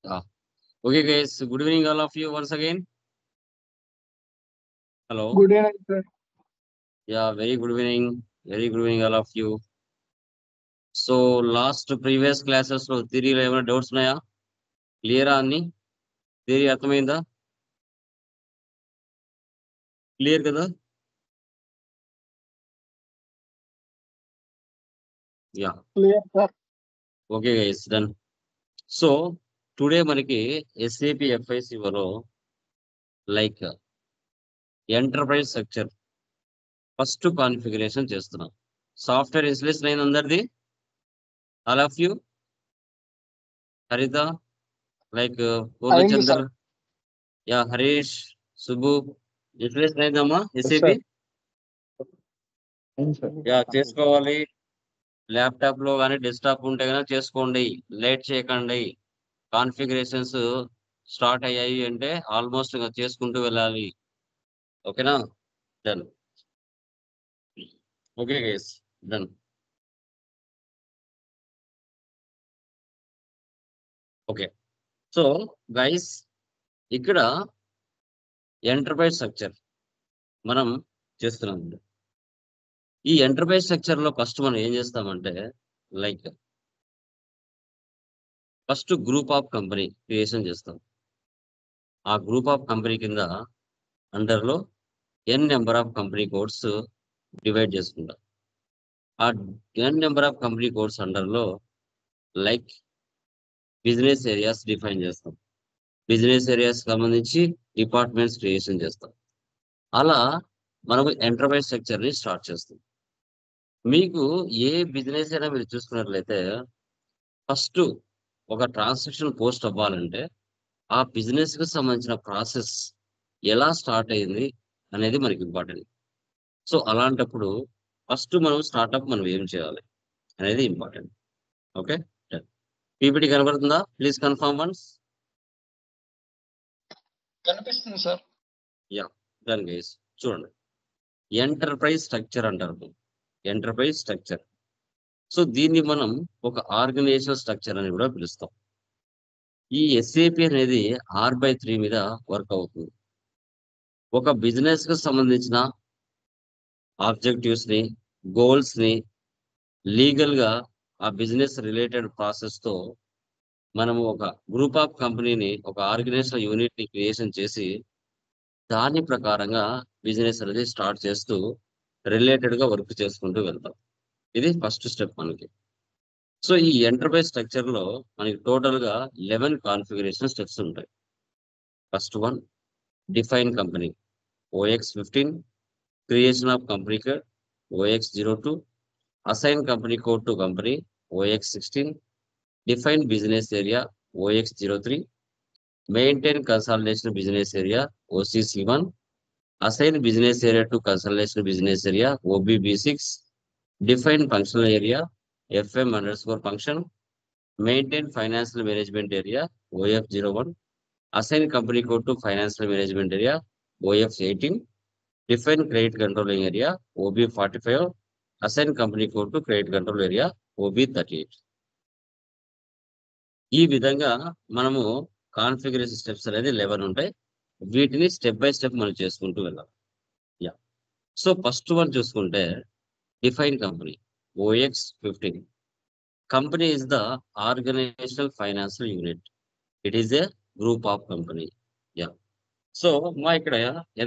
Ah, okay, guys. Good evening, all of you, once again. Hello. Good evening, sir. Yeah, very good evening. Very good evening, all of you. So, last previous classes లో థియరీలో ఏమైనా doubts ఉన్నాయా? క్లియరా అన్ని? Theory అర్థమైందా? Clear కదా? Yeah. Clear, sir. Okay guys, done. So, today మనకి SAP ఎఫ్ఐసిఓలో like enterprise structure first configuration చేస్తున్నాం. సాఫ్ట్వేర్ ఇన్స్టలేషన్ అయిన అందరిది? All of you? Haritha, like అయింది Purnachandar, sir. Yeah Harish, Subbu, installation అయిందమ్మా Yes, ఎస్ఏపి? sir. అయింది సార్. యా, చేసుకోవాలి. ల్యాప్టాప్ లో కానీ డెస్క్టాప్ ఉంటే కనుక చేసుకోండి, లేట్ చేయకండి. కాన్ఫిగరేషన్స్ స్టార్ట్ అయ్యాయి అంటే ఆల్మోస్ట్ ఇంకా చేసుకుంటూ వెళ్ళాలి. ఓకేనా? Done. Okay guys, done. Okay. So guys, ఇక్కడ ఎంటర్ప్రైజ్ స్ట్రక్చర్ మనం చేస్తున్నాం. ఈ ఎంటర్ప్రైజ్ స్ట్రక్చర్ లో ఫస్ట్ మనం ఏం చేస్తామంటే like first group of company creation చేస్తాం. ఆ గ్రూప్ ఆఫ్ కంపెనీ కింద అండర్లో N number of company codes divide చేసుకుంటాం. ఆ N number of company codes అండర్లో లైక్ బిజినెస్ ఏరియాస్ డిఫైన్ చేస్తాం. బిజినెస్ ఏరియాస్ సంబంధించి డిపార్ట్మెంట్స్ క్రియేషన్ చేస్తాం. అలా మనము ఎంటర్ప్రైజ్ స్ట్రక్చర్ ని స్టార్ట్ చేస్తాం. మీకు ఏ బిజినెస్ అయినా మీరు చూసుకున్నట్లయితే ఫస్ట్ ఒక ట్రాన్సాక్షన్ పోస్ట్ అవ్వాలంటే ఆ బిజినెస్ కి సంబంధించిన ప్రాసెస్ ఎలా స్టార్ట్ అయింది అనేది మనకి ఇంపార్టెంట్. సో అలాంటప్పుడు ఫస్ట్ మనం స్టార్ట్అప్ మనం ఏం చేయాలి అనేది ఇంపార్టెంట్. ఓకే, పీపీటీ కనబడుతుందా? Please confirm once. కనిపిస్తుంది సార్. Yeah, done guys. చూడండి, ఎంటర్ప్రైజ్ స్ట్రక్చర్ అంటారు. Enterprise structure. సో దీన్ని మనం ఒక ఆర్గనైజేషన్ స్ట్రక్చర్ అని కూడా పిలుస్తాం. ఈ ఎస్ఏపి అనేది R/3 మీద వర్క్ అవుతుంది. ఒక బిజినెస్ కు సంబంధించిన ఆబ్జెక్టివ్స్ ని, గోల్స్ ని లీగల్ గా ఆ బిజినెస్ రిలేటెడ్ ప్రాసెస్ తో మనము ఒక గ్రూప్ ఆఫ్ కంపెనీని, ఒక ఆర్గనైజేషన్ యూనిట్ ని క్రియేషన్ చేసి దాని ప్రకారంగా బిజినెస్ అనేది స్టార్ట్ చేస్తూ రిలేటెడ్ గా వర్క్ చేసుకుంటూ వెళ్తాం. ఇది ఫస్ట్ స్టెప్ మనకి. సో ఈ ఎంటర్ప్రైజ్ స్ట్రక్చర్ లో మనకి టోటల్ గా 11 కాన్ఫిగరేషన్ స్టెప్స్ ఉంటాయి. First one, define company OX15, creation of company code OX02, assign company code to company OX16, define business area OX03, maintain consultation business area OCC1, assign business area to consolidation business area OBB6, define functional area FM_function, maintain financial management area OF01, assign company code to financial management area OF18, define credit controlling area OB45, assign company code to credit control area OB38. ఈ విధంగా మనము configuration steps అనేది 11 ఉంటాయి. వీటిని step by step మనం చేసుకుంటూ వెళ్ళాలి. Yeah. So first one చూసుకుంటే define company OX15. Company is the organisational financial unit. It is a group of company. Yeah. So మా ఇక్కడ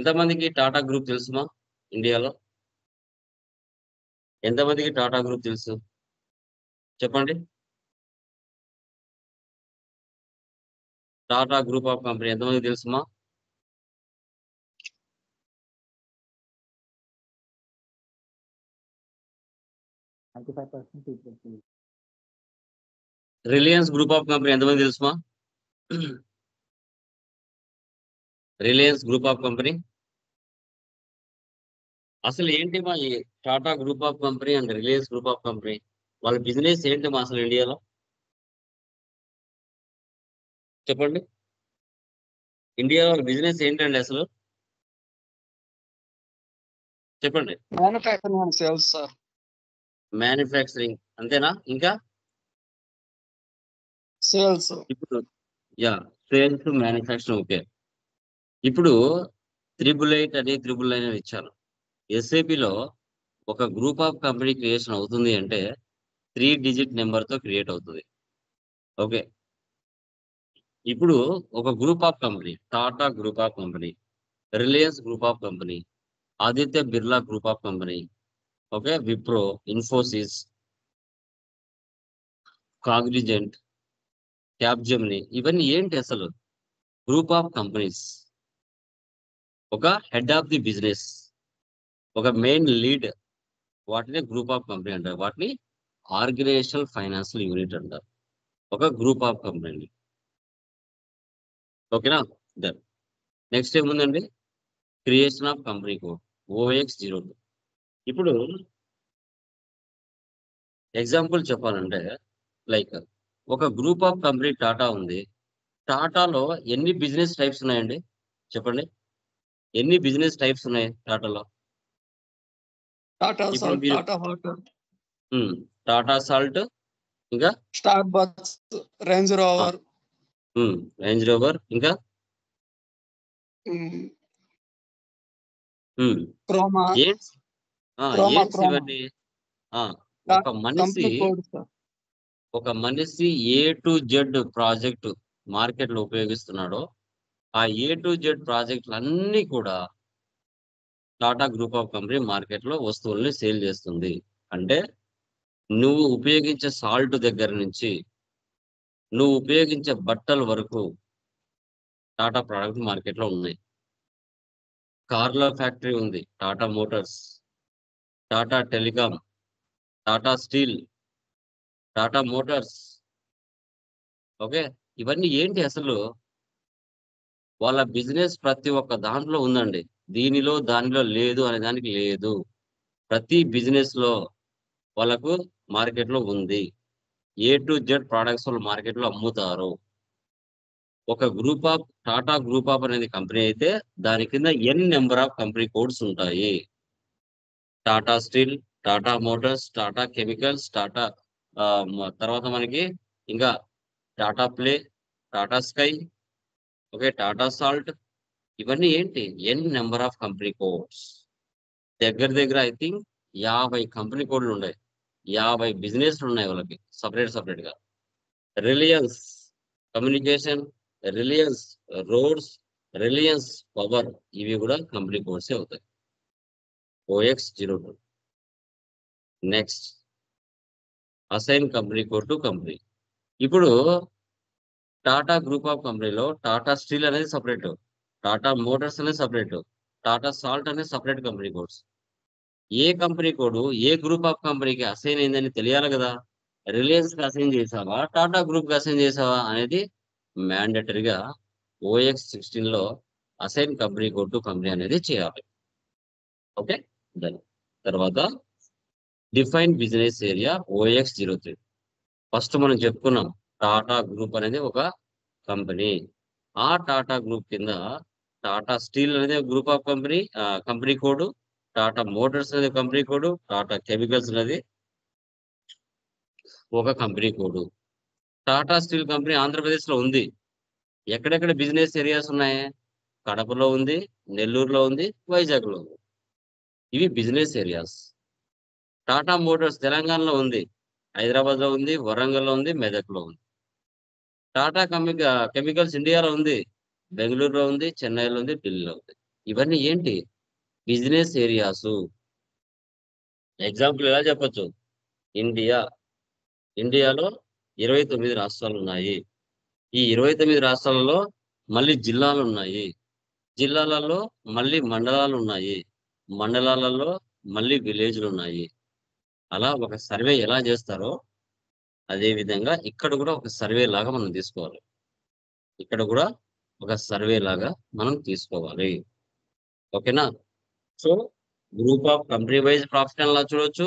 ఎంతమందికి టాటా గ్రూప్ తెలుసుమా? ఇండియాలో ఎంతమందికి టాటా గ్రూప్ తెలుసు చెప్పండి. టాటా గ్రూప్ ఆఫ్ కంపెనీ ఎంతమందికి తెలుసుమా? రిలయన్స్ గ్రూప్ ఆఫ్ కంపెనీ ఎంతమంది తెలుసుమా? రిలయన్స్ గ్రూప్ ఆఫ్ కంపెనీ అసలు ఏంటి మా ఈ Tata group of company and Reliance group of company వాళ్ళ బిజినెస్ ఏంటి మా అసలు ఇండియాలో చెప్పండి. ఇండియాలో వాళ్ళ బిజినెస్ ఏంటండి అసలు చెప్పండి. Manufacturing and sales sir. Manufacturing అంతేనా? ఇంకా సేల్స్. ఇప్పుడు యా, సేల్స్ మ్యానుఫ్యాక్చరింగ్ ఓకే. ఇప్పుడు 888 అని 999 అని ఇచ్చాను. ఎస్ఏపిలో ఒక గ్రూప్ ఆఫ్ కంపెనీ క్రియేషన్ అవుతుంది అంటే 3 డిజిట్ నెంబర్‌తో క్రియేట్ అవుతది. ఓకే. ఇప్పుడు ఒక group of company, Tata group of company, Reliance group of company, Aditya Birla group of company, okay. Wipro, Infosys, Cognizant, Capgemini ఇవన్నీ ఏంటి అసలు? Group of companies. ఒక హెడ్ ఆఫ్ ది బిజినెస్, ఒక మెయిన్ లీడ్, వాటిని గ్రూప్ ఆఫ్ కంపెనీ అంటారు. వాటిని ఆర్గనైజేషనల్ ఫైనాన్షియల్ యూనిట్ అంటారు. ఒక గ్రూప్ ఆఫ్ కంపెనీ. ఓకేనా? డన్. నెక్స్ట్ ఏముందండి? Creation of company code OX02. ఇప్పుడు ఎగ్జాంపుల్ చెప్పాలంటే లైక్ ఒక గ్రూప్ ఆఫ్ కంపెనీ టాటా ఉంది. టాటాలో ఎన్ని బిజినెస్ టైప్స్ ఉన్నాయండి? చెప్పండి. ఎన్ని బిజినెస్ టైప్స్ ఉన్నాయి టాటాలో? టాటా ఇప్పుడు సాల్ట్, మీరు Tata Water, hmm. Tata Salt ఇంకా స్టార్ బక్స్, రేంజ్ ఆ! Rover, hmm. రేంజ్ రోవర్ ఇంకా హ్మ్, హ్మ్. క్రోమా, ఏంట్స్ ఆ! క్రోమా, ఏంట్స్ క్రోమా. ఇవన్నీ? ఆ! కా ఒక మనిషి కంపెనీ కోడ్ సార్. ఒక మనిషి ఏ టు జెడ్ ప్రాజెక్ట్ మార్కెట్‌లో ఉపయోగిస్తున్నాడో, ఆ ఏ టు జెడ్ ప్రాజెక్ట్‌లన్నీ కూడా టాటా గ్రూప్ ఆఫ్ కంపెనీ మార్కెట్‌లో వస్తువుల్ని సేల్ చేస్తుంది. అంటే నువ్వు ఉపయోగించే సాల్ట్ దగ్గర నుంచి, నువ్వు ఉపయోగించే బట్టల వరకు టాటా ప్రొడక్ట్ మార్కెట్‌లో ఉన్నాయి. కార్ల ఫ్యాక్టరీ ఉంది. Tata Motors, Tata telecom, Tata steel, Tata Motors. Okay. ఇవన్నీ ఏంటి అసలు? వాళ్ళ బిజినెస్ ప్రతి ఒక్క దాంట్లో ఉందండి. దీనిలో, దానిలో లేదు అనే దానికి లేదు. ప్రతి బిజినెస్‌లో వాళ్ళకు మార్కెట్‌లో ఉంది. ఏ టు జెడ్ ప్రొడక్ట్స్ వాళ్ళు మార్కెట్‌లో అమ్ముతారు. ఒక group of Tata group of అనేది కంపెనీ అయితే దాని కింద ఎన్ నంబర్ ఆఫ్ కంపెనీ కోడ్స్ ఉంటాయి. Tata steel, Tata Motors, Tata chemicals, Tata తర్వాత మనకి ఇంకా Tata play, Tata sky, okay. Tata salt ఇవన్నీ ఏంటి? ఎన్ నంబర్ ఆఫ్ కంపెనీ కోడ్స్. దగ్గర దగ్గర ఐ థింక్ 50 కంపెనీ కోడ్‌లుండాయి. 50 బిజినెస్‌లున్నాయి వాళ్ళకి సెపరేట్‌గా. Reliance communication, Reliance roads, Reliance power ఇవి గూడా కంపెనీ కోడ్సే అవుతాయి. OX02. Next assign company code to company. ఇప్పుడు టాటా గ్రూప్ ఆఫ్ కంపెనీలో టాటా స్టీల్ అనేది సెపరేటు. టాటా మోటార్స్ అనేది సెపరేటు. టాటా సాల్ట్ అనేది separate company codes. A company code A group of కంపెనీకి అసైన్ అయిందని తెలియాలి గదా! రిలయన్స్‌కి అసైన్ చేసావా? టాటా గ్రూప్‌కి అసైన్ చేసావా? అనేది మ్యాండేటరీగా OX16లో assign company code to company అనేది చేయాలి. ఓకే. డన్. తర్వాత define business area OX03. First మనం చెప్పుకున్నాం. టాటా గ్రూప్ అనేది ఒక కంపెనీ. ఆ టాటా గ్రూప్ కింద టాటా స్టీల్ అనేది group of company company code. Tata Motors అనేది కంపెనీ కోడ్. టాటా కెమికల్స్ అనేది ఒక company code. Tata steel company ఆంధ్రప్రదేశ్‌లో ఉంది. ఎక్కడెక్కడ బిజినెస్ ఏరియాస్ ఉన్నాయి? కడపలో ఉంది, నెల్లూరులో ఉంది, వైజాగ్‌లో ఉంది. ఇవి బిజినెస్ ఏరియాస్. టాటా మోటార్స్ తెలంగాణలో ఉంది. హైదరాబాద్‌లో ఉంది, వరంగల్‌లో ఉంది, మెదక్‌లో ఉంది. టాటా కెమికల్స్ ఇండియాలో ఉంది. బెంగుళూరులో ఉంది, చెన్నైలో ఉంది, ఢిల్లీలో ఉంది. ఇవన్నీ ఏంటి? Business areas. ఎగ్జాంపుల్ ఎలా చెప్పొచ్చు? ఇండియా. ఇండియాలో 29 రాష్ట్రాలున్నాయి. ఈ 29 రాష్ట్రాలలో మళ్ళీ జిల్లాలున్నాయి. జిల్లాలలో మళ్ళీ మండలాలున్నాయి. మండలాలలో మళ్ళీ విలేజ్‌లున్నాయి. అలా ఒక సర్వే ఎలా జేస్తారో, అదే విధంగా ఇక్కడ గూడా ఒక సర్వే లాగా మనం తీసుకోవాలి. ఇక్కడ గూడా ఒక సర్వే లాగా మనం తీసుకోవాలి. ఓకేనా? So, group of company wise profit and loss చూడొచ్చు.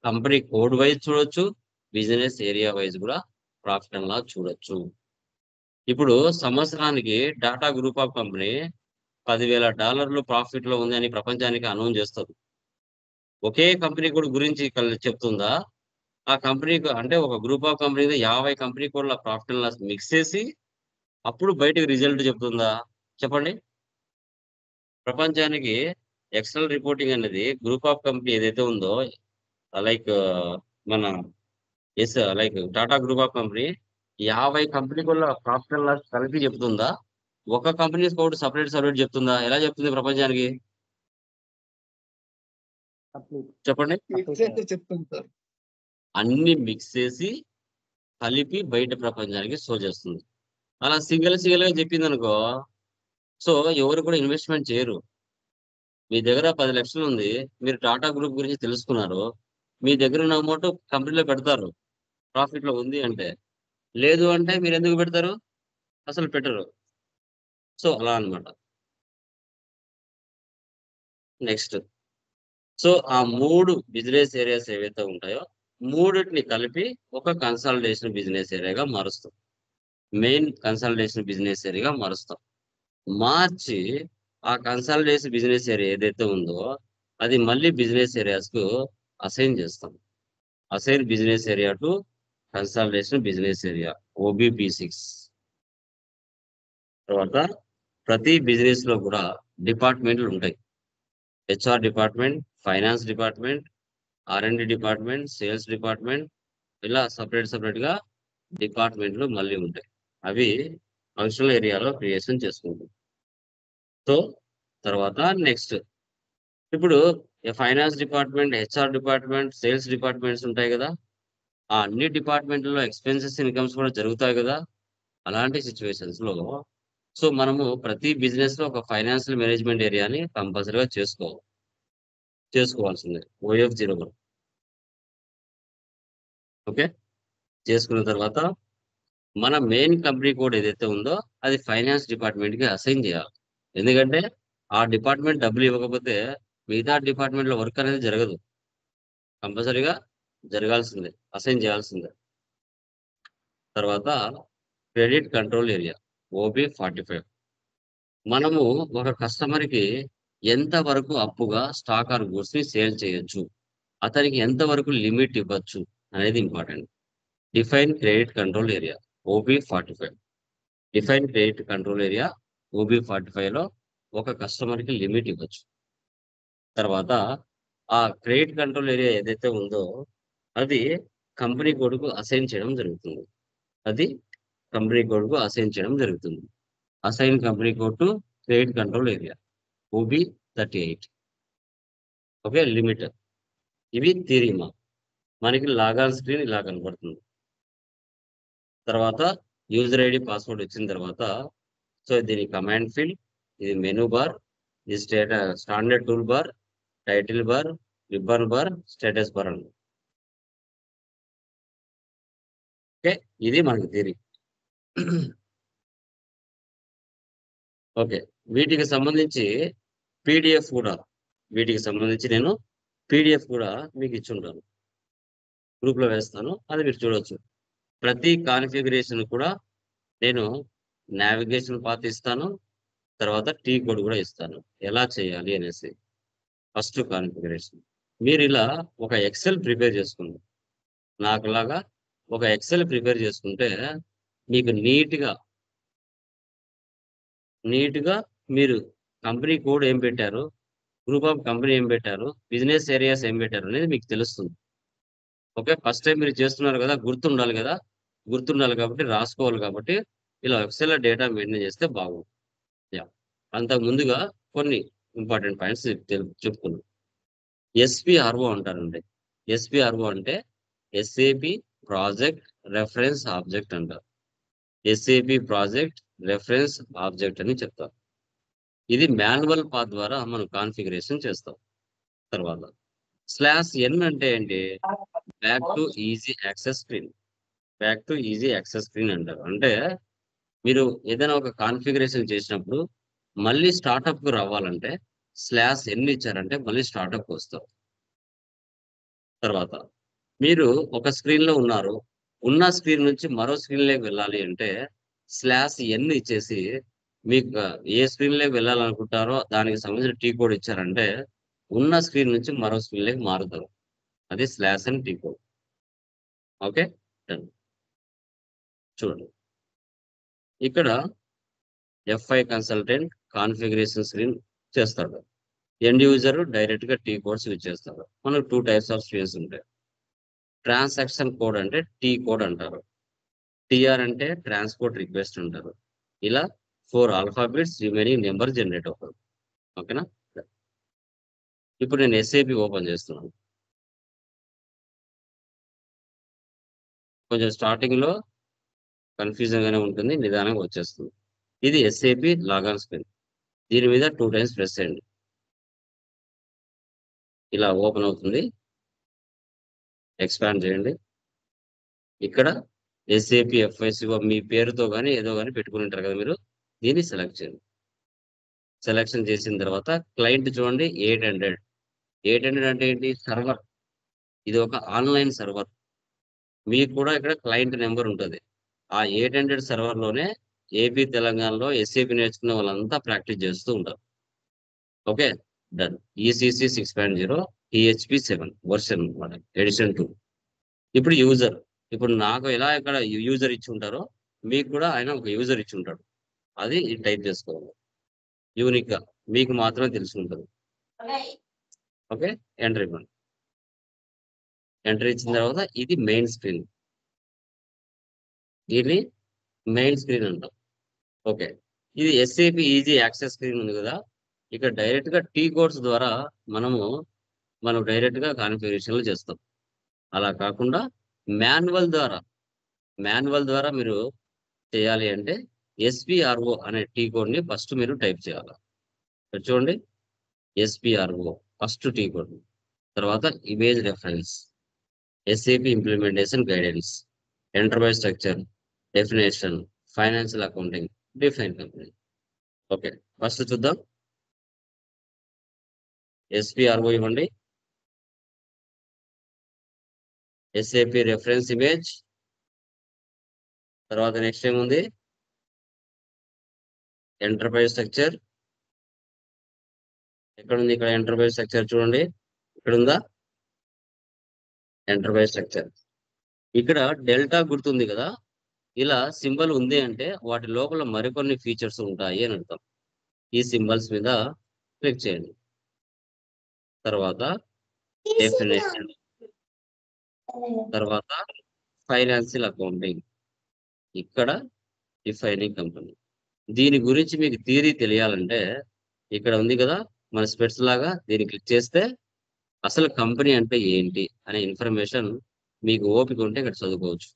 కంపెనీ కోడ్ వైస్ చూడొచ్చు. బిజినెస్ ఏరియా వైస్ గూడా ప్రాఫిట్ అండ్ లాస్ చూడొచ్చు. ఇప్పుడు సంవత్సరానికి టాటా గ్రూప్ ఆఫ్ కంపెనీ $10,000 ప్రాఫిట్‌లో ఉంది అని ప్రపంచానికి అనౌన్స్ చేస్తది. ఒకే కంపెనీ కోడ్ గురించి చెప్తుందా? ఆ కంపెనీకి అంటే ఒక గ్రూప్ ఆఫ్ కంపెనీది 50 కంపెనీ కోడ్‌ల ప్రాఫిట్ అండ్ లాస్ మిక్స్ చేసి అప్పుడు బయటికి రిజల్ట్ చెప్తుందా? చెప్పండి. ప్రపంచానికి ఎక్స్టర్నల్ రిపోర్టింగ్ అనేది గ్రూప్ ఆఫ్ కంపెనీ ఏదైతే ఉందో లైక్ మన like Tata group of company 50 కంపెనీల ప్రాఫిట్ అండ్ లాస్ కలిపి చెప్తుందా? ఒక కంపెనీ ఒకటి సపరేట్ చెప్తుందా? ఎలా చెప్తుంది ప్రపంచానికి? చెప్పండి. మిక్స్ అయితే చెప్తాను సార్. అన్ని మిక్స్ చేసి కలిపి బయట ప్రపంచానికి షో చేస్తుంది. అలా సింగిల్ గా చెప్పింది అనుకో, సో ఎవరు కూడా ఇన్వెస్ట్మెంట్ చేయరు. మీ దగ్గర 10 లక్షలు ఉంది, మీరు టాటా గ్రూప్ గురించి తెలుసుకున్నారు, మీ దగ్గర ఉన్న అమౌంట్ కంపెనీలో పెడతారు ప్రాఫిట్ లో ఉంది అంటే. లేదు అంటే మీరు ఎందుకు పెడతారు? అసలు పెట్టరు. సో అలా అన్నమాట. నెక్స్ట్, సో ఆ 3 బిజినెస్ ఏరియాస్ ఏవైతే ఉంటాయో మూడిటిని కలిపి ఒక కన్సాలిడేషన్ బిజినెస్ ఏరియాగా మారుస్తాం. మెయిన్ కన్సాలిడేషన్ బిజినెస్ ఏరియాగా మారుస్తాం. మార్చి ఆ కన్సాలిడేషన్ బిజినెస్ ఏరియా ఏదైతే ఉందో అది మళ్ళీ బిజినెస్ ఏరియాస్ కు అసైన్ చేస్తాం. Assign business area to consolidation business area OBP6. తర్వాత ప్రతి బిజినెస్ లో కూడా డిపార్ట్మెంట్లు ఉంటాయి. HR department, finance department, R&D department, sales department, ఇలా సపరేట్ గా డిపార్ట్మెంట్లు మళ్ళీ ఉంటాయి. అవి ఫంక్షనల్ ఏరియాలో క్రియేషన్ చేసుకుంటాం. సో తర్వాత నెక్స్ట్, ఇప్పుడు finance department, HR department, sales departments ఉంటాయి కదా. ఆ అన్ని డిపార్ట్మెంట్లలో ఎక్స్పెన్సెస్ ఇన్కమ్స్ కూడా జరుగుతాయి కదా. అలాంటి సిచ్యువేషన్స్ లో సో మనము ప్రతి బిజినెస్ లో ఒక ఫైనాన్షియల్ మేనేజ్మెంట్ ఏరియాని కంపల్సరీగా చేసుకోవాల్సిందే. OF01. ఓకే, చేసుకున్న తర్వాత మన మెయిన్ కంపెనీ కోడ్ ఏదైతే ఉందో అది ఫైనాన్స్ డిపార్ట్మెంట్ కి అసైన్ చేయాలి. ఎందుకంటే ఆ డిపార్ట్మెంట్ డబ్బులు ఇవ్వకపోతే మిగతా డిపార్ట్మెంట్ లో వర్క్ అనేది జరగదు. కంపల్సరీగా జరగాల్సిందే, అసైన్ చేయాల్సిందే. తర్వాత క్రెడిట్ కంట్రోల్ ఏరియా OB45. మనము ఒక కస్టమర్ కి ఎంత వరకు అప్పుగా స్టాక్ ఆర్ గూడ్స్ ని సేల్ చేయొచ్చు, అతనికి ఎంత వరకు లిమిట్ ఇవ్వచ్చు అనేది important. Define credit control area OB45. Define credit control area OB45 లో ఒక కస్టమర్ కి లిమిట్ ఇవ్వచ్చు. తర్వాత ఆ క్రెడిట్ కంట్రోల్ ఏరియా ఏదైతే ఉందో అది కంపెనీ కోడ్కు అసైన్ చేయడం జరుగుతుంది. అది కంపెనీ కోడ్కు అసైన్ చేయడం జరుగుతుంది. Assign company code to credit control area OB38. Okay, limit. ఇవి థియరీ. మనకి లాగాన్ స్క్రీన్ ఇలా కనబడుతుంది. తర్వాత యూజర్ ఐడి పాస్వర్డ్ వచ్చిన తర్వాత సో దీని కమాండ్ ఫీల్డ్, ఇది మెనూ బార్, ఇది standard tool bar, title bar, ribbon bar, status bar అండి. ఓకే, ఇది మనకి థియరీ. ఓకే, వీటికి సంబంధించి పీడిఎఫ్ కూడా, వీటికి సంబంధించి నేను పీడిఎఫ్ కూడా మీకు ఇచ్చుంటాను, గ్రూప్ లో వేస్తాను, అది మీరు చూడొచ్చు. ప్రతి కాన్ఫిగరేషన్ కూడా నేను నావిగేషన్ పాత్ ఇస్తాను, తర్వాత టీ కోడ్ కూడా ఇస్తాను ఎలా చేయాలి అనేసి. ఫస్ట్ కాన్ఫిగరేషన్ మీరు ఇలా ఒక ఎక్సెల్ ప్రిపేర్ చేసుకుంది, నాకులాగా ఒక ఎక్సెల్ ప్రిపేర్ చేసుకుంటే మీకు నీట్గా మీరు కంపెనీ కోడ్ ఏం పెట్టారు, గ్రూప్ ఆఫ్ కంపెనీ ఏం పెట్టారు, బిజినెస్ ఏరియాస్ ఏం పెట్టారు అనేది మీకు తెలుస్తుంది. ఓకే, ఫస్ట్ టైం మీరు చేస్తున్నారు కదా, గుర్తుండాలి కదా, గుర్తుండాలి కాబట్టి రాసుకోవాలి కాబట్టి ఇలా ఎక్సెల్ డేటా మెయింటైన్ చేస్తే బాగుంటుంది. యా, అంతకు ముందుగా కొన్ని ఇంపార్టెంట్ పాయింట్స్ చెప్పుకున్నాం. SPRO అంటారండి. SPRO అంటే SAP ప్రాజెక్ట్ రెఫరెన్స్ ఆబ్జెక్ట్ అంటారు. SAP ప్రాజెక్ట్ రెఫరెన్స్ ఆబ్జెక్ట్ అని చెప్తారు. ఇది మాన్యువల్ పాత్ ద్వారా మనం కాన్ఫిగరేషన్ చేస్తాం. తర్వాత /n అంటే ఏంటి? Back to easy access screen. Back to easy access screen అంటారు. అంటే మీరు ఏదైనా ఒక కాన్ఫిగరేషన్ చేసినప్పుడు మళ్ళీ స్టార్ట్అప్ కు రావాలంటే /n ఇచ్చారంటే మళ్ళీ స్టార్ట్అప్ వస్తారు. తర్వాత మీరు ఒక స్క్రీన్ లో ఉన్నారు, ఉన్న స్క్రీన్ నుంచి మరో స్క్రీన్ లోకి వెళ్ళాలి అంటే /n ఇచ్చేసి మీకు ఏ స్క్రీన్ లోకి వెళ్ళాలనుకుంటారో దానికి సంబంధించిన టీ కోడ్ ఇచ్చారంటే ఉన్న స్క్రీన్ నుంచి మరో స్క్రీన్ లోకి మారుతారు. అది /n T code. Okay, done. చూడండి, ఇక్కడ FI కన్సల్టెంట్ కాన్ఫిగరేషన్ స్క్రీన్ చేస్తాడు. ఎండ్ యూజర్ డైరెక్ట్ గా టీ కోడ్స్ యూజ్ చేస్తారు. మనకు 2 టైప్స్ ఆఫ్ స్క్రీన్స్ ఉంటాయి. ట్రాన్సాక్షన్ కోడ్ అంటే టీ కోడ్ అంటారు. TR అంటే ట్రాన్స్పోర్ట్ రిక్వెస్ట్ అంటారు. ఇలా 4 ఆల్ఫాబెట్స్ రిమైనింగ్ నెంబర్ జనరేట్ అవుతుంది. ఓకేనా? ఇప్పుడు నేను SAP ఓపెన్ చేస్తున్నాను. కొంచెం స్టార్టింగ్ లో కన్ఫ్యూజన్ గానే ఉంటుంది, నిదానంగా వచ్చేస్తుంది. ఇది SAP లాగాన్ స్క్రీన్. దీని మీద 2 టైమ్స్ ప్రెస్ చేయండి. ఇలా ఓపెన్ అవుతుంది. ఎక్స్పాండ్ చేయండి. ఇక్కడ SAP FICO మీ పేరుతో కానీ ఏదో కానీ పెట్టుకుని ఉంటారు కదా మీరు. దీన్ని సెలెక్ట్ చేయండి. సెలెక్షన్ చేసిన తర్వాత క్లయింట్ చూడండి 800. 800 అంటే ఏంటి? సర్వర్. ఇది ఒక ఆన్లైన్ సర్వర్. మీకు కూడా ఇక్కడ క్లయింట్ నెంబర్ ఉంటుంది. ఆ 800 సర్వర్ లోనే ఏపీ తెలంగాణలో SAP నేర్చుకున్న వాళ్ళంతా ప్రాక్టీస్ చేస్తూ ఉంటారు. Okay, done. ECC 6.0 PHP 7 version అనమాట, ఎడిషన్ 2. ఇప్పుడు యూజర్. ఇప్పుడు నాకు ఎలా ఇక్కడ యూజర్ ఇచ్చి ఉంటారో మీకు కూడా ఆయన ఒక యూజర్ ఇచ్చి ఉంటాడు. అది టైప్ చేసుకోవాలి యూనిక్ గా, మీకు మాత్రమే తెలిసి ఉంటుంది. ఓకే, ఎంటర్ ఇవ్వండి. ఎంటర్ ఇచ్చిన తర్వాత ఇది మెయిన్ స్క్రీన్. దీన్ని మెయిన్ స్క్రీన్ అంటాం. ఓకే, ఇది SAP ఈజీ యాక్సెస్ స్క్రీన్ ఉంది కదా. ఇక్కడ డైరెక్ట్ గా టీ కోడ్స్ ద్వారా మనం డైరెక్ట్ గా కాన్ఫిగరేషన్లు చేస్తాం. అలా కాకుండా మాన్యువల్ ద్వారా మీరు చేయాలి అంటే SPRO అనే టీ కోడ్ ని ఫస్ట్ మీరు టైప్ చేయాలి. ఇక్కడ చూడండి, SPRO ఫస్ట్ టీ కోడ్. తర్వాత image reference, SAP implementation guidance, enterprise structure, definition, financial accounting, define company. Okay, first చూద్దాం. SPRO ఇవ్వండి. SAP reference image. తర్వాత నెక్స్ట్ ఏముంది? Enterprise structure. ఎక్కడ ఉంది? ఇక్కడ ఎంటర్ప్రైజ్ స్ట్రక్చర్ చూడండి, ఇక్కడ ఉందా ఎంటర్ప్రైజ్ స్ట్రక్చర్. ఇక్కడ డెల్టా గుర్తుంది కదా. ఇలా సింబల్ ఉంది అంటే వాటి లోపల మరికొన్ని ఫీచర్స్ ఉంటాయి అని అర్థం. ఈ సింబల్స్ మీద క్లిక్ చేయండి. తర్వాత డెఫినేషన్, తర్వాత ఫైనాన్షియల్ అకౌంటింగ్, ఇక్కడ డిఫైనింగ్ కంపెనీ. దీని గురించి మీకు థియరీ తెలియాలంటే ఇక్కడ ఉంది కదా మన స్పెట్స్ లాగా, దీన్ని క్లిక్ చేస్తే అసలు కంపెనీ అంటే ఏంటి అనే ఇన్ఫర్మేషన్ మీకు ఓపిక ఉంటే ఇక్కడ చదువుకోవచ్చు.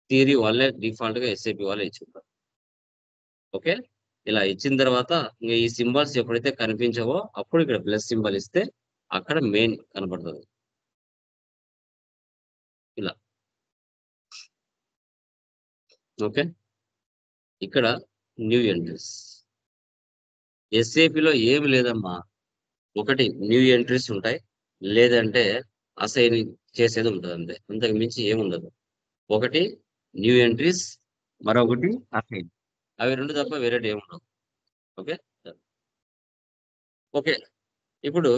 థియరీ వాళ్ళే డిఫాల్ట్ గా SAP వాళ్ళే ఇచ్చుంటారు. ఓకే, ఇలా ఇచ్చిన తర్వాత ఇంకా ఈ సింబల్స్ ఎప్పుడైతే కనిపించవో అప్పుడు ఇక్కడ ప్లస్ సింబల్ ఇస్తే అక్కడ మెయిన్ కనపడుతుంది. ఇలా. ఓకే, ఇక్కడ న్యూ ఎంట్రీస్. SAP లో ఏమి లేదమ్మా, ఒకటి న్యూ ఎంట్రీస్ ఉంటాయి, లేదంటే అసైన్ చేసేది ఉంటుంది, అంతే. అంతకు మించి ఏముండదు. ఒకటి న్యూ ఎంట్రీస్, మరొకటి అసైన్. అవి రెండు తప్ప వేరేటి ఏముండవు. ఓకే ఓకే, ఇప్పుడు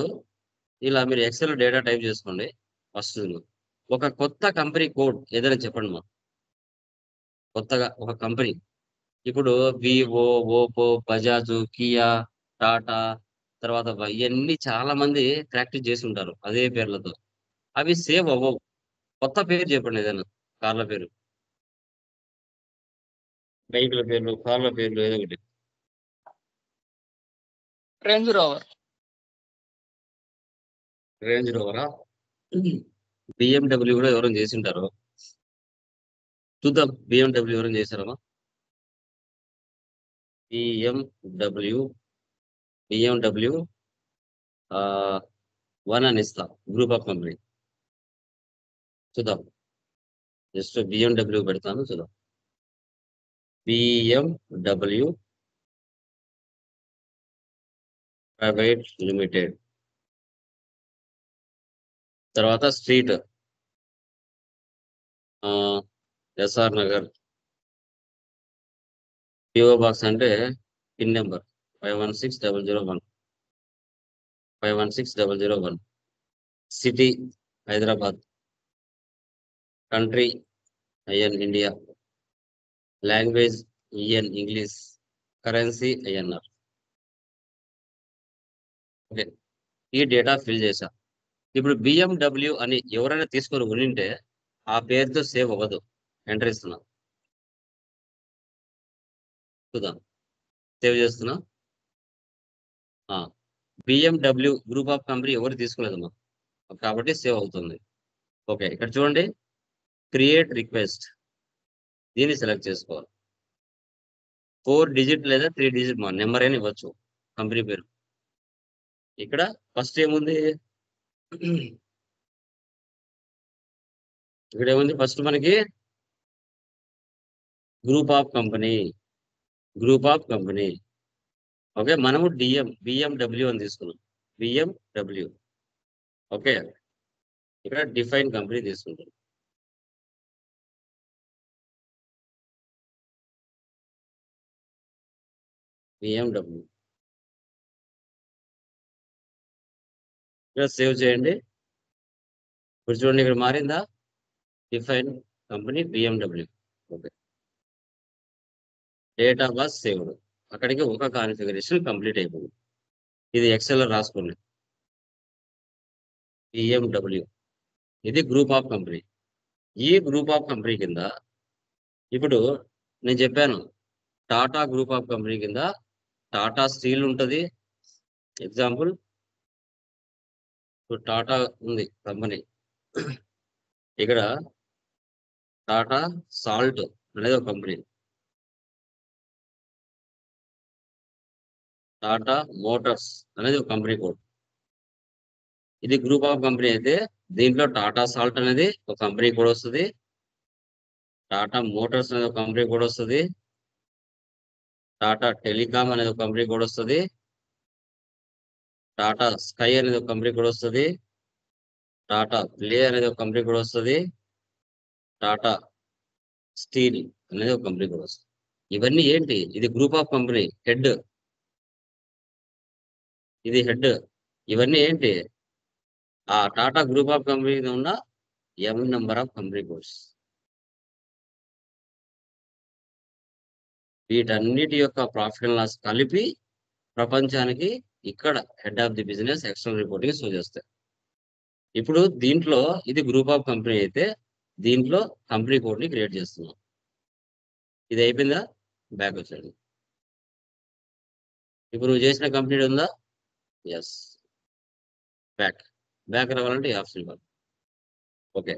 ఇలా మీరు ఎక్సెల్ డేటా టైప్ చేసుకోండి. ఫస్ట్ ఒక కొత్త కంపెనీ కోడ్ ఏదైనా చెప్పండి మా. కొత్తగా ఒక కంపెనీ, ఇప్పుడు Vivo, Oppo, Bajaj, Kia, Tata, తర్వాత ఇవన్నీ చాలా మంది ప్రాక్టీస్ చేసి ఉంటారు అదే పేర్లతో. అవి సేవ్ అవ్వవు. కొత్త పేరు చెప్పండి ఏదైనా. కార్ల పేరు, బైకుల పేర్లు, కార్ల పేర్లు, ఏదో ఒకటి. Range rover. రేంజ్ రోవరా? BMW కూడా ఎవరైనా చేసి ఉంటారు. చూద్దాం BMW ఎవరైనా చేశారమ్మా. BMW 1 అని ఇస్తా, గ్రూప్ ఆఫ్ కంపెనీ. చూద్దాం, జస్ట్ BMW పెడతాను, చూద్దాం. BMW private limited. తర్వాత street SR Nagar. PO box అంటే pin number 516001. 516001. City Hyderabad. Country IN India. Language EN English, currency INR. Okay, ఈ డేటా ఫిల్ చేశా. ఇప్పుడు బిఎండబ్ల్యూ అని ఎవరైనా తీసుకొని ఉండింటే ఆ పేరుతో సేవ్ అవ్వదు. ఎంటర్ ఇస్తున్నా, చూద్దాం. సేవ్ చేస్తున్నా. బిఎండబ్ల్యూ గ్రూప్ ఆఫ్ కంపెనీ ఎవరు తీసుకోలేదమ్మా, కాబట్టి సేవ్ అవుతుంది. ఓకే, ఇక్కడ చూడండి, క్రియేట్ రిక్వెస్ట్, దీన్ని సెలెక్ట్ చేసుకోవాలి. 4 డిజిట్ లేదా 3 డిజిట్ మా నెంబర్ అయినా ఇవ్వచ్చు, కంపెనీ పేరు. ఇక్కడ ఫస్ట్ ఏముంది, ఇక్కడ ఏముంది, ఫస్ట్ మనకి group of company, group of company. Okay, మనము బిఎండబ్ల్యూ అని తీసుకున్నాం, బిఎండబ్ల్యూ. ఓకే, ఇక్కడ డిఫైన్ కంపెనీ తీసుకుంటాం. బిఎండబ్ల్యూ ఇక్కడ సేవ్ చేయండి. ఇప్పుడు చూడండి, ఇక్కడ మారిందా, define company BMW. Okay, data was saved, అక్కడికి ఒక కాన్ఫిగరేషన్ కంప్లీట్ అయిపోయింది. ఇది ఎక్సెల్ లో రాసుకోండి. బిఎండబ్ల్యూ ఇది గ్రూప్ ఆఫ్ కంపెనీ. ఈ గ్రూప్ ఆఫ్ కంపెనీ కింద ఇప్పుడు నేను చెప్పాను, టాటా గ్రూప్ ఆఫ్ కంపెనీ కింద టాటా స్టీల్ ఉంటుంది. ఎగ్జాంపుల్, ఇప్పుడు టాటా ఉంది కంపెనీ, ఇక్కడ టాటా సాల్ట్ అనేది ఒక కంపెనీ, టాటా మోటార్స్ అనేది ఒక కంపెనీ కోడ్. ఇది గ్రూప్ ఆఫ్ కంపెనీ అయితే దీంట్లో టాటా సాల్ట్ అనేది ఒక కంపెనీ కోడ్ వస్తుంది, టాటా మోటార్స్ అనేది ఒక కంపెనీ కోడ్ వస్తుంది, టాటా టెలికామ్ అనేది ఒక కంపెనీ కోడ్ వస్తుంది, టాటా స్కై అనేది ఒక కంపెనీ కోడ్ వస్తుంది, టాటా ప్లే అనేది ఒక కంపెనీ కోడ్ వస్తుంది, టాటా స్టీల్ అనేది ఒక కంపెనీ కోడ్ వస్తుంది. ఇవన్నీ ఏంటి, ఇది గ్రూప్ ఆఫ్ కంపెనీ హెడ్, ఇది హెడ్. ఇవన్నీ ఏంటి, ఆ టాటా గ్రూప్ ఆఫ్ కంపెనీ ఉన్న ఎం నెంబర్ ఆఫ్ కంపెనీ కోడ్స్. వీటన్నిటి యొక్క ప్రాఫిట్ అండ్ లాస్ కలిపి ప్రపంచానికి ఇక్కడ head of the business external reporting show చేస్తాయి. ఇప్పుడు దీంట్లో ఇది గ్రూప్ ఆఫ్ కంపెనీ అయితే దీంట్లో కంపెనీ కోడ్ ని క్రియేట్ చేస్తున్నాం. ఇది అయిపోయిందా, బ్యాక్ వచ్చాడు. ఇప్పుడు నువ్వు చేసిన కంపెనీ ఉందా, ఎస్, బ్యాక్. బ్యాక్ రావాలంటే ఆప్షన్ ఇవ్వాలి. ఓకే,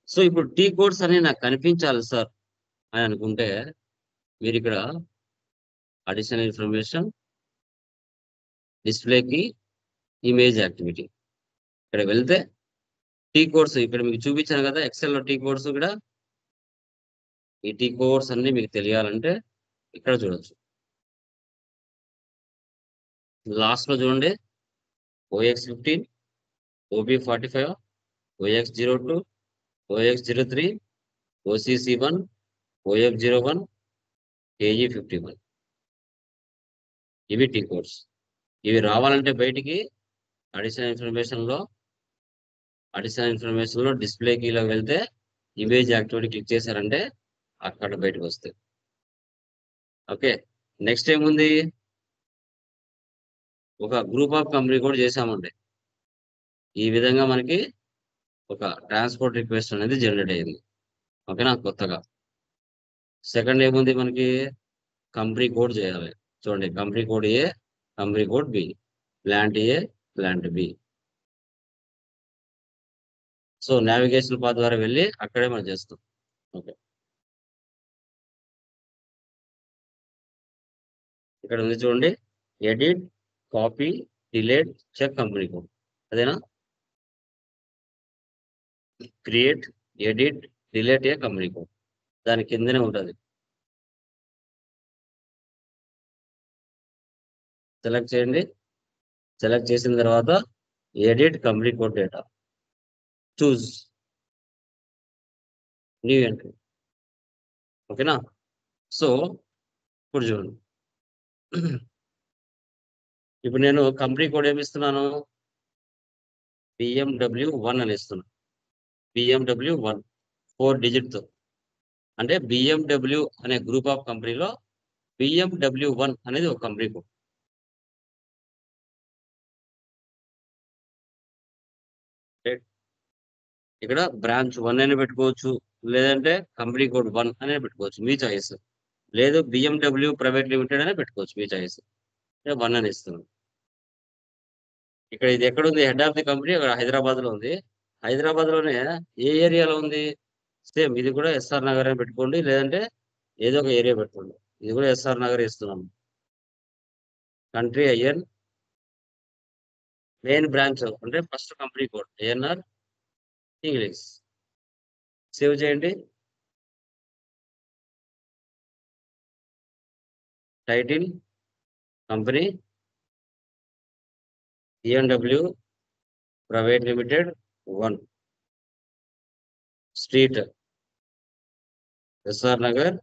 సో ఇప్పుడు టీ కోడ్స్ అనేవి నాకు కనిపించాలి సార్ అని అనుకుంటే మీరు ఇక్కడ అడిషనల్ ఇన్ఫర్మేషన్, డిస్ప్లేకి, ఇమేజ్ యాక్టివిటీ, ఇక్కడ వెళ్తే టీ కోడ్స్ ఇక్కడ మీకు చూపించాను కదా, ఎక్సెల్ లో టీ కోడ్స్ ఇక్కడ. ఈ టీ కోడ్స్ అన్ని మీకు తెలియాలంటే ఇక్కడ చూడొచ్చు. లాస్ట్ లో చూడండి, OX15, OB45, OX02, OX03, OCC1, OF01, KE51. ఇవి టీ కోడ్స్. ఇవి రావాలంటే బయటికి అడిషనల్ ఇన్ఫర్మేషన్ లో డిస్ప్లే కీలోకి వెళ్తే ఇమేజ్ యాక్టివిటీ క్లిక్ చేశారంటే అక్కడ బయటకు వస్తాయి. ఓకే, నెక్స్ట్ ఏముంది, ఒక గ్రూప్ ఆఫ్ కంపెనీ కూడా చేసామండి. ఈ విధంగా మనకి ఒక ట్రాన్స్పోర్ట్ రిక్వెస్ట్ అనేది జనరేట్ అయ్యింది. ఓకేనా, కొత్తగా. సెకండ్ ఏముంది, మనకి కంపెనీ కోడ్ చేయాలి. చూడండి, company code A, company code B, plant A, plant B. So navigation path ద్వారా వెళ్ళి అక్కడే మనం చేస్తాం. ఓకే, ఇక్కడ ఉంది చూడండి, edit, copy, delete, check company code. అదేనా, create, edit, delete A company code, దాని కిందనే ఉంటుంది. సెలెక్ట్ చేయండి. సెలెక్ట్ చేసిన తర్వాత edit company code data, choose new entry. ఓకేనా, సో ఇప్పుడు చూడండి, ఇప్పుడు నేను కంపెనీ కోడ్ ఏమి ఇస్తున్నాను, BMW1 అని ఇస్తున్నాను. BMW1 4 డిజిట్ తో. అంటే బిఎండబ్ల్యూ అనే గ్రూప్ ఆఫ్ కంపెనీలో బిఎండబ్ల్యూ1 అనేది ఒక కంపెనీ కోడ్. ఇక్కడ బ్రాంచ్ 1 అని పెట్టుకోవచ్చు, లేదంటే కంపెనీ కోడ్ 1 అనే పెట్టుకోవచ్చు, మీ చాయిస్. లేదు బిఎండబ్ల్యూ ప్రైవేట్ లిమిటెడ్ అనే పెట్టుకోవచ్చు, మీ చాయిస్. 1 అని ఇస్తున్నాం. ఇక్కడ ఇది ఎక్కడ ఉంది? హెడ్ ఆఫ్ ది కంపెనీ అక్కడ హైదరాబాద్ లో ఉంది. హైదరాబాద్ లోనే ఏ ఏరియాలో ఉంది? సేమ్ ఇది కూడా ఎస్ఆర్ నగర్ అని పెట్టుకోండి, లేదంటే ఏదో ఒక ఏరియా పెట్టుకోండి. ఇది కూడా ఎస్ఆర్ నగర్ ఇస్తున్నాం. కంట్రీ ఐఎన్, మెయిన్ బ్రాంచ్ అంటే first company code ANR English. Save చేయండి. Title company BMW private limited 1, street SR Nagar,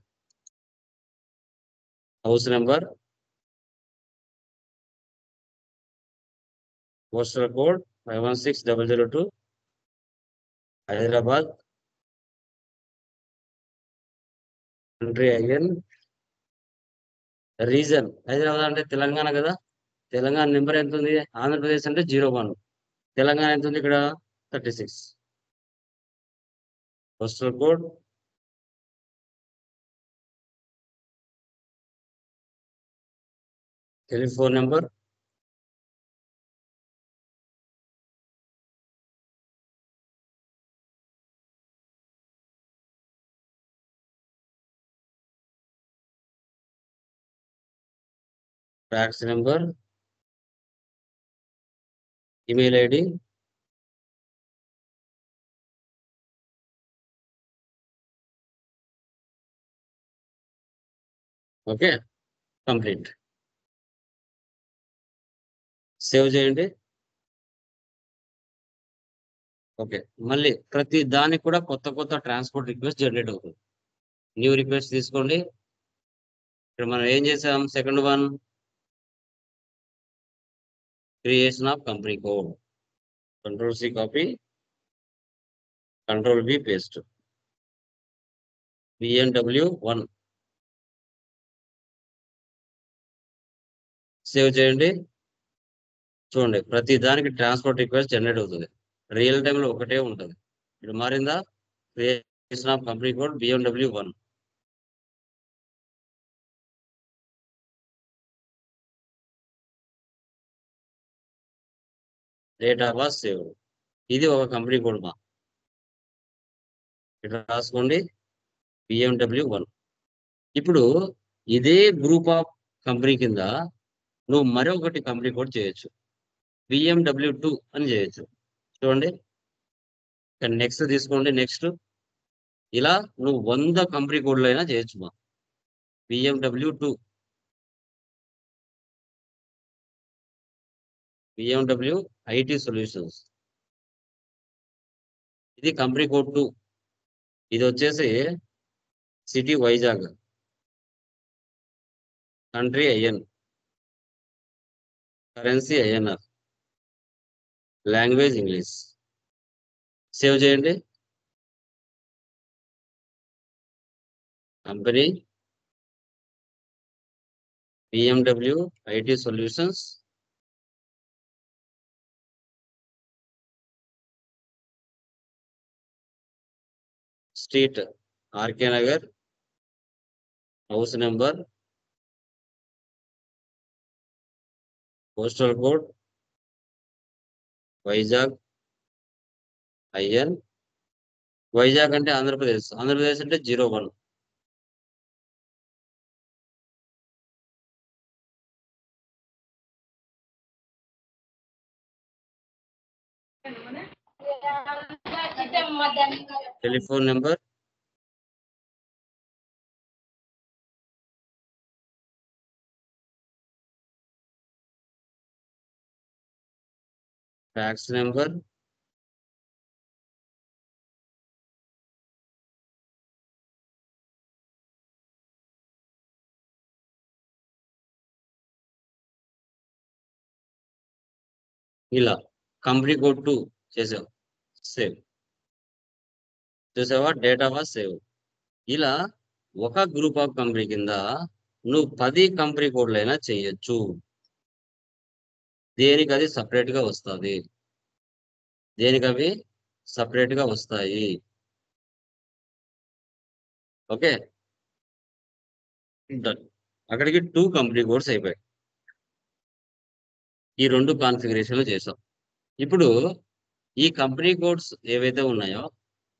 house number, postal code 516002, Hyderabad. Country IN, region Hyderabad అంటే తెలంగాణ కదా. తెలంగాణ నెంబర్ ఎంత ఉంది? ఆంధ్రప్రదేశ్ అంటే 01, తెలంగాణ ఎంత ఉంది ఇక్కడ? 36. Postal code, telephone number, fax number, email ID, okay, complete. Save చేయండి. ఓకే, మళ్ళీ ప్రతి దానికి కూడా కొత్త కొత్త ట్రాన్స్పోర్ట్ రిక్వెస్ట్ జనరేట్ అవుతుంది. న్యూ రిక్వెస్ట్ తీసుకోండి. ఇక్కడ మనం ఏం చేసాం? Second one, creation of company code. Control C copy, control B paste. BNW one save చేయండి. చూడండి, ప్రతి దానికి ట్రాన్స్పోర్ట్ రిక్వెస్ట్ జనరేట్ అవుతుంది. రియల్ టైంలో ఒకటే ఉంటుంది. ఇప్పుడు మారిందా? Creation of company code BMW one. Data was save. ఇది ఒక కంపెనీ కోడ్ మా. ఇక్కడ రాసుకోండి బిఎండబ్ల్యూ1. ఇప్పుడు ఇదే గ్రూప్ ఆఫ్ కంపెనీ కింద నువ్వు మరొకటి కంపెనీ కోడ్ చేయొచ్చు. బిఎండబ్ల్యూ2 అని చేయొచ్చు. చూడండి, ఇక్కడ నెక్స్ట్ తీసుకోండి. నెక్స్ట్ ఇలా నువ్వు 100 కంపెనీ కోడ్లు అయినా చేయొచ్చు మా. BMW, BMW IT solutions. ఇది కంపెనీ కోడ్ 2. ఇది వచ్చేసి city Vizag, country IN, currency INR, language English. Save చేయండి. Company BMW IT solutions, street RK Nagar, house number, postal code Vizag IN. Vizag అంటే ఆంధ్రప్రదేశ్, ఆంధ్రప్రదేశ్ అంటే 01. టెలిఫోన్ నెంబర్, ఫ్యాక్స్ నెంబర్, ఇలా కంపెనీ కోడ్ 2 చేసావు. సేవ్. చూసావా? Data was save. ఇలా ఒక గ్రూప్ ఆఫ్ కంపెనీ కింద నువ్వు 10 కంపెనీ కోడ్లైనా చేయొచ్చు. దేనికి అది సపరేట్ గా వస్తుంది. దేనికి అవి సపరేట్ గా వస్తాయి. Okay, done. అక్కడికి 2 కంపెనీ కోడ్స్ అయిపోయాయి. ఈ 2 కాన్ఫిగరేషన్లు చేసాం. ఇప్పుడు ఈ కంపెనీ కోడ్స్ ఏవైతే ఉన్నాయో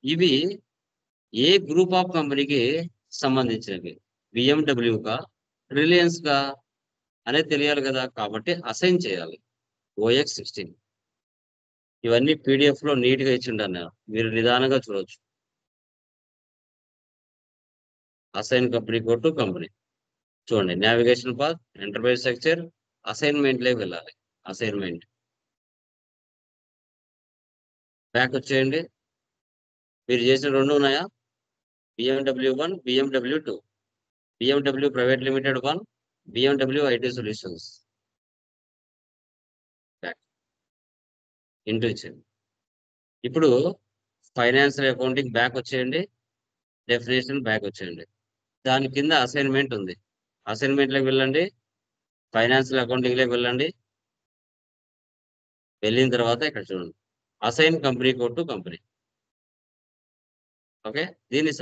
ఇవి ఏ గ్రూప్ ఆఫ్ కంపెనీకి సంబంధించినవి, బిఎండబ్ల్యూ కా, రిలయన్స్ కా అనేది తెలియాలి కదా. కాబట్టి అసైన్ చేయాలి. OX16 ఇవన్నీ PDF లో నీట్ గా ఇచ్చిండాను నేను, మీరు నిదానంగా చూడొచ్చు. Assign company code to company చూడండి. Navigation path, enterprise structure, assignment లే వెళ్ళాలి. అసైన్మెంట్ బ్యాక్ వచ్చేయండి. మీరు చేసిన 2 ఉన్నాయా? BMW1, BMW2, BMW private limited 1, BMW IT solutions. Back into ఇచ్చేయండి. ఇప్పుడు ఫైనాన్షియల్ అకౌంటింగ్ బ్యాక్ వచ్చేయండి. డెఫినేషన్ బ్యాక్ వచ్చేయండి. దాని కింద అసైన్మెంట్ ఉంది. అసైన్మెంట్ లోకి వెళ్ళండి. ఫైనాన్షియల్ అకౌంటింగ్ లోకి వెళ్ళండి. వెళ్ళిన తర్వాత ఇక్కడ చూడండి, assign company code to company. Okay, దీన్ని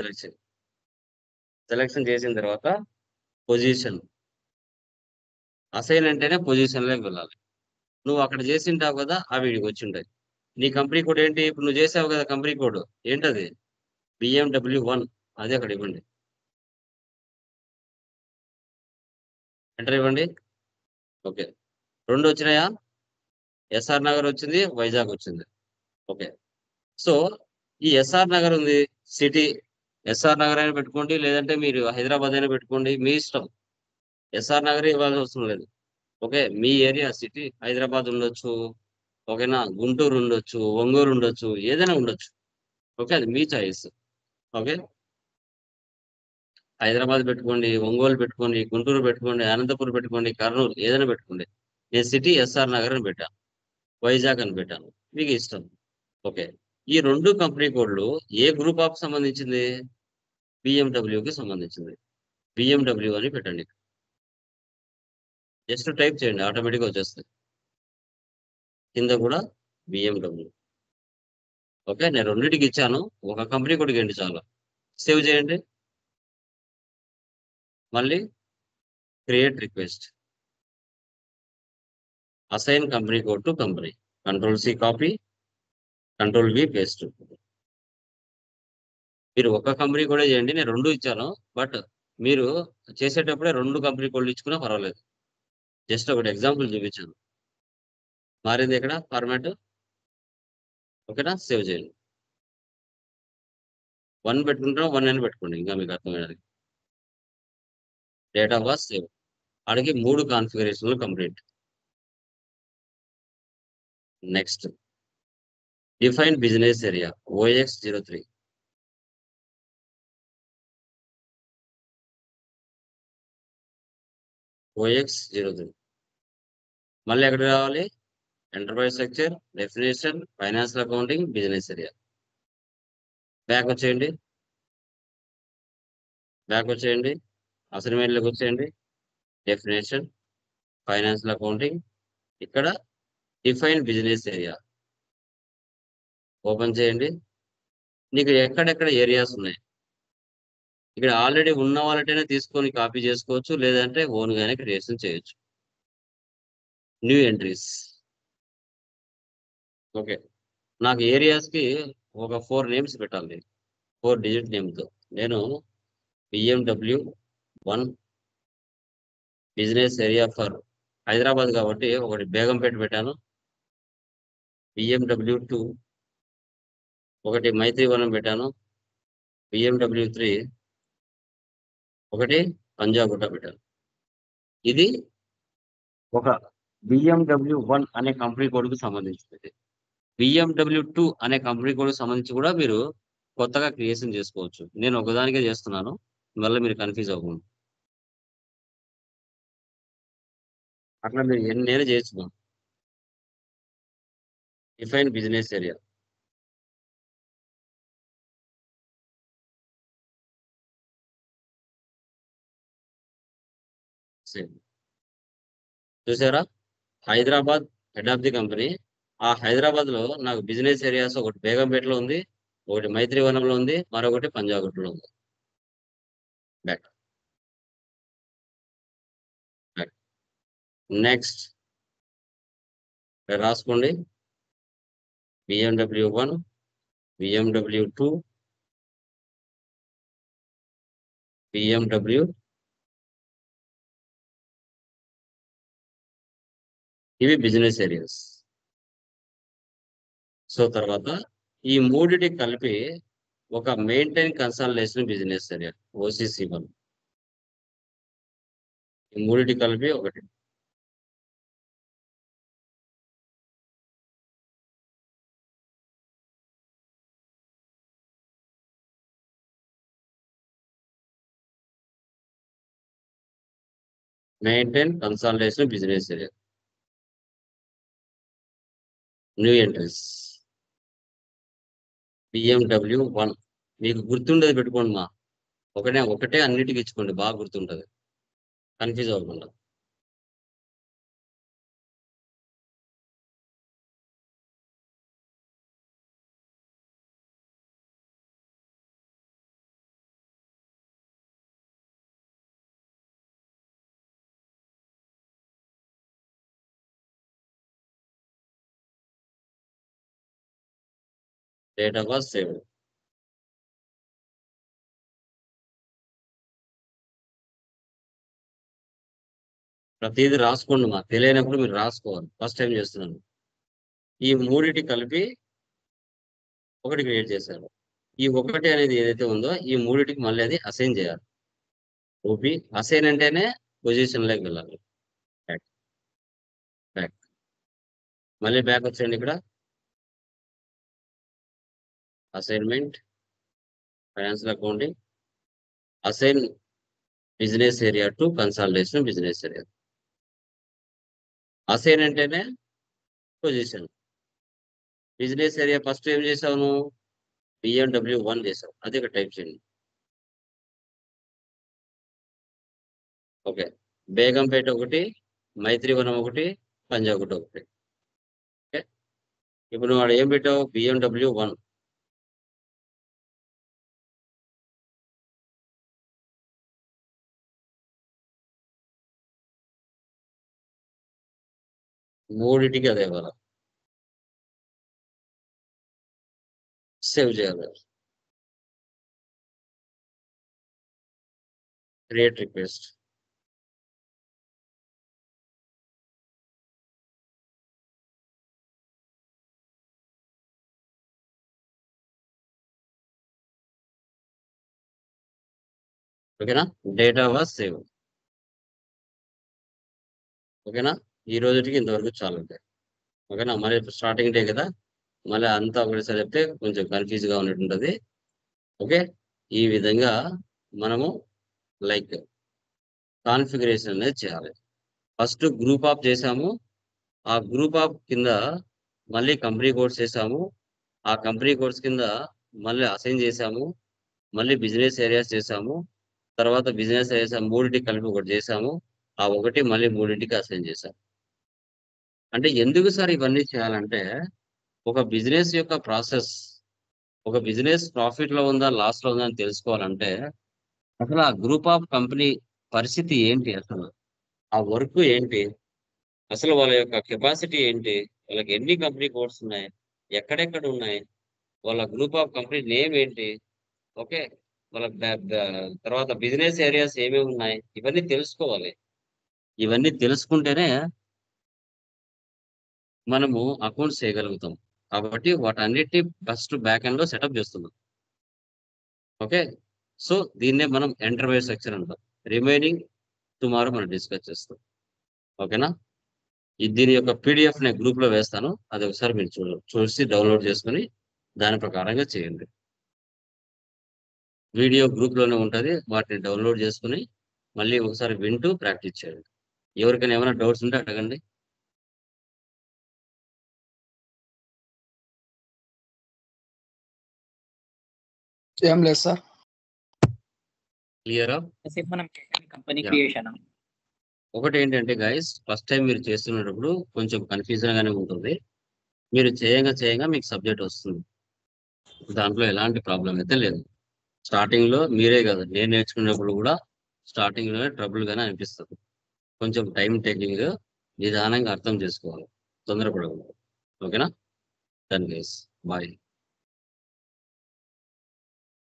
సెలెక్షన్ చేసిన తర్వాత పొజిషన్, అసైన్ అంటేనే పొజిషన్ లోకి వెళ్ళాలి. నువ్వు అక్కడ చేసింటావు కదా, ఆ వీడికి వచ్చి ఉంటాయి. నీ కంపెనీ కోడ్ ఏంటి? ఇప్పుడు నువ్వు చేసావు కదా కంపెనీ కోడ్, ఏంటది? BMW1. అదే అక్కడ ఇవ్వండి. ఎంటర్ ఇవ్వండి. ఓకే, 2 వచ్చినాయా? ఎస్ఆర్ నగర్ వచ్చింది, వైజాగ్ వచ్చింది. ఓకే, సో ఈ ఎస్ఆర్ నగర్ ఉంది సిటీ. ఎస్ఆర్ నగర్ అయినా పెట్టుకోండి, లేదంటే మీరు హైదరాబాద్ అయినా పెట్టుకోండి, మీ ఇష్టం. ఎస్ఆర్ నగర్ ఇవ్వాల్సిన అవసరం లేదు. ఓకే, మీ ఏరియా సిటీ హైదరాబాద్ ఉండొచ్చు, ఓకేనా, గుంటూరు ఉండొచ్చు, ఒంగోలు ఉండొచ్చు, ఏదైనా ఉండొచ్చు. ఓకే, అది మీ చాయిస్. ఓకే, హైదరాబాద్ పెట్టుకోండి, ఒంగోలు పెట్టుకోండి, గుంటూరు పెట్టుకోండి, అనంతపురం పెట్టుకోండి, కర్నూలు, ఏదైనా పెట్టుకోండి. నేను సిటీ ఎస్ఆర్ నగర్ అని పెట్టాను, వైజాగ్ అని పెట్టాను, మీకు ఇష్టం. ఓకే, ఈ 2 కంపెనీ కోడ్లు ఏ గ్రూప్ ఆఫ్ సంబంధించింది? బిఎండబ్ల్యూకి సంబంధించింది. బిఎండబ్ల్యూ అని పెట్టండి. జస్ట్ టైప్ చేయండి, ఆటోమేటిక్గా వచ్చేస్తుంది. కింద కూడా బిఎండబ్ల్యూ. ఓకే, నేను 2టికి ఇచ్చాను, ఒక కంపెనీ కోడ్కి ఏంటి చాలు. సేవ్ చేయండి. మళ్ళీ create request, assign company code to company. Ctrl+C copy, Ctrl+V paste. మీరు ఒక కంపెనీ కూడా చేయండి, నేను 2 ఇచ్చాను. బట్ మీరు చేసేటప్పుడే 2 కంపెనీ కోడ్లు ఇచ్చుకున్నా పర్వాలేదు. జస్ట్ ఒకటి ఎగ్జాంపుల్ చూపించాను. మారింది ఇక్కడ ఫార్మాట్. ఓకేనా, సేవ్ చేయండి. 1 పెట్టుకుంటాం, 1 అని పెట్టుకోండి, ఇంకా మీకు అర్థమయ్యేది. Data was save. అడిగి 3 కాన్ఫిగరేషన్లు complete. Next, define business area OX03. OX03 మళ్ళీ ఎక్కడ రావాలి? Enterprise structure, definition, financial accounting, business area. Back వచ్చేయండి. అసైన్మెంట్లోకి వచ్చేయండి. డెఫినేషన్, ఫైనాన్షియల్ అకౌంటింగ్, ఇక్కడ డిఫైన్ బిజినెస్ ఏరియా ఓపెన్ చేయండి. నీకు ఎక్కడెక్కడ ఏరియాస్ ఉన్నాయి, ఇక్కడ ఆల్రెడీ ఉన్న వాళ్ళటైనా తీసుకొని కాపీ చేసుకోవచ్చు, లేదంటే ఓన్ గానే క్రియేషన్ చేయొచ్చు. New entries. ఓకే, నాకు ఏరియాస్ కి ఒక 4 నేమ్స్ పెట్టాలి, 4 డిజిట్ నేమ్తో. నేను BMW1 business area for Hyderabad కాబట్టి ఒకటి బేగంపేట పెట్టాను. BMW2 ఒకటి మైత్రివనం పెట్టాను. BMW3 ఒకటి పంజాగుట్ట పెట్టాను. ఇది ఒక BMW1 అనే కంపెనీ కోడ్కి సంబంధించింది. BMW2 అనే కంపెనీ కోడ్కి సంబంధించి కూడా మీరు కొత్తగా క్రియేషన్ చేసుకోవచ్చు. నేను ఒకదానికే చేస్తున్నాను, వల్ల మీరు కన్ఫ్యూజ్ అవ్వకుండా. అట్లా మీరు ఎన్నైనా చేయొచ్చు. Define business area. సేమ్. చూసారా, Hyderabad head of the company. ఆ హైదరాబాద్ లో నాకు బిజినెస్ ఏరియాస్ ఒకటి బేగంపేటలో ఉంది, ఒకటి మైత్రివనంలో ఉంది, మరొకటి పంజాగుట్టలో ఉంది. బ్యాక్ బ్యాక్ నెక్స్ట్ రాసుకోండి. BMW 1, BMW 2, BMW, ఇవి బిజినెస్ ఏరియాస్. సో తర్వాత ఈ మూడిటి కలిపి ఒక maintain consultation business area OCC1. ఈ మూడిటి కలిపి ఒకటి. Maintain consultation business area. New entries BMW 1. మీకు గుర్తుండేది పెట్టుకోండి మా, ఒకటే అన్నిటికి ఇచ్చుకోండి, బాగా గుర్తుంటది, కన్ఫ్యూజ్ అవ్వకుండా. Data was saved. ప్రతిదీ రాసుకోండి మా, తెలియనప్పుడు మీరు రాసుకోవాలి, ఫస్ట్ టైం చేస్తున్నాను. ఈ మూడిటి కలిపి ఒకటి క్రియేట్ చేశారు. ఈ ఒకటి అనేది ఏదైతే ఉందో ఈ మూడిటికి మళ్ళీ అది అసైన్ చేయాలి. ఓపి అసైన్ అంటేనే పొజిషన్ లోకి వెళ్ళాలి. బ్యాక్ బ్యాక్ మళ్ళీ బ్యాక్ వచ్చేయండి. ఇక్కడ assignment, financial accounting, assign business area to consultation business area. Assign అంటేనే పొజిషన్. బిజినెస్ ఏరియా ఫస్ట్ ఏం చేసావు, BMW 1 చేసావు, అది ఇక్కడ టైప్ చేయండి. ఓకే, బేగంపేట ఒకటి, మైత్రివనం ఒకటి, పంజాగుట్ట ఒకటి. ఓకే, ఇప్పుడు నువ్వు ఏం పెట్టావు, BMW 1. మూడిటికి అదే ఇవ్వాలి, సేవ్ చేయాలి. Create request. ఓకేనా, డేటా వాజ్ సేవ్. ఓకేనా, ఈ రోజుకి ఇంతవరకు చాలు. ఓకేనా, మళ్ళీ స్టార్టింగ్ డే కదా, మళ్ళీ అంతా ఒకటిసారి చెప్తే కొంచెం కన్ఫ్యూజ్ గా ఉన్నట్టుంటది. ఓకే, ఈ విధంగా మనము లైక్ కాన్ఫిగరేషన్ అనేది చేయాలి. ఫస్ట్ గ్రూప్ ఆఫ్ చేసాము, ఆ గ్రూప్ ఆఫ్ కింద మళ్ళీ కంపెనీ కోడ్స్ చేసాము, ఆ కంపెనీ కోడ్స్ కింద మళ్ళీ అసైన్ చేసాము, మళ్ళీ బిజినెస్ ఏరియాస్ చేసాము, తర్వాత బిజినెస్ ఏరియాస్ మూడింటికి కలిపి ఒకటి చేసాము, ఆ ఒకటి మళ్ళీ మూడింటికి అసైన్ చేసాము. అంటే ఎందుకు సార్ ఇవన్నీ చేయాలంటే, ఒక బిజినెస్ యొక్క ప్రాసెస్, ఒక బిజినెస్ ప్రాఫిట్ లో ఉందా లాస్ లో ఉందా అని తెలుసుకోవాలంటే అసలు ఆ గ్రూప్ ఆఫ్ కంపెనీ పరిస్థితి ఏంటి, అసలు ఆ వర్క్ ఏంటి, అసలు వాళ్ళ యొక్క కెపాసిటీ ఏంటి, వాళ్ళకి ఎన్ని కంపెనీ కోడ్స్ ఉన్నాయి, ఎక్కడెక్కడ ఉన్నాయి, వాళ్ళ గ్రూప్ ఆఫ్ కంపెనీ నేమ్ ఏంటి, ఓకే, వాళ్ళ తర్వాత బిజినెస్ ఏరియాస్ ఏమేమి ఉన్నాయి, ఇవన్నీ తెలుసుకోవాలి. ఇవన్నీ తెలుసుకుంటేనే మనము అకౌంట్స్ చేయగలుగుతాం. కాబట్టి వాటన్నిటిని ఫస్ట్ బ్యాక్ ఎండ్ లో సెటప్ చేస్తున్నాం. ఓకే, సో దీన్నే మనం ఎంటర్ప్రైజ్ సెక్షన్ అంటాం. రిమైనింగ్ టుమారో మనం డిస్కస్ చేస్తాం. ఓకేనా, దీని యొక్క PDF నేను గ్రూప్ లో వేస్తాను, అది ఒకసారి మీరు చూసి డౌన్లోడ్ చేసుకుని దాని ప్రకారంగా చేయండి. వీడియో గ్రూప్ లోనే ఉంటుంది, వాటిని డౌన్లోడ్ చేసుకుని మళ్ళీ ఒకసారి వింటూ ప్రాక్టీస్ చేయండి. ఎవరికైనా ఏమైనా డౌట్స్ ఉంటే అడగండి. ఏం లేదు సార్. క్లియరా? మనం కంపెనీ Yeah. క్రియేషన్ ఒకటేంటంటే గైస్, ఫస్ట్ టైం మీరు చేస్తున్నప్పుడు కొంచెం కన్‌ఫ్యూజన్ గానే ఉంటుంది. మీరు చేయంగా మీకు సబ్జెక్ట్ వస్తుంది. దాంట్లో ఎలాంటి ప్రాబ్లమ్ అయితే లేదు. స్టార్టింగ్‌లో మీరే కాదు, నేను నేర్చుకునేటప్పుడు కూడా స్టార్టింగ్‌లోనే ట్రబుల్ గానే అనిపిస్తది. కొంచెం టైమ్ టేకింగ్, నిదానంగా అర్థం చేసుకోవాలి. తొందరపడకూడదు. ఓకేనా? Done guys. బాయ్.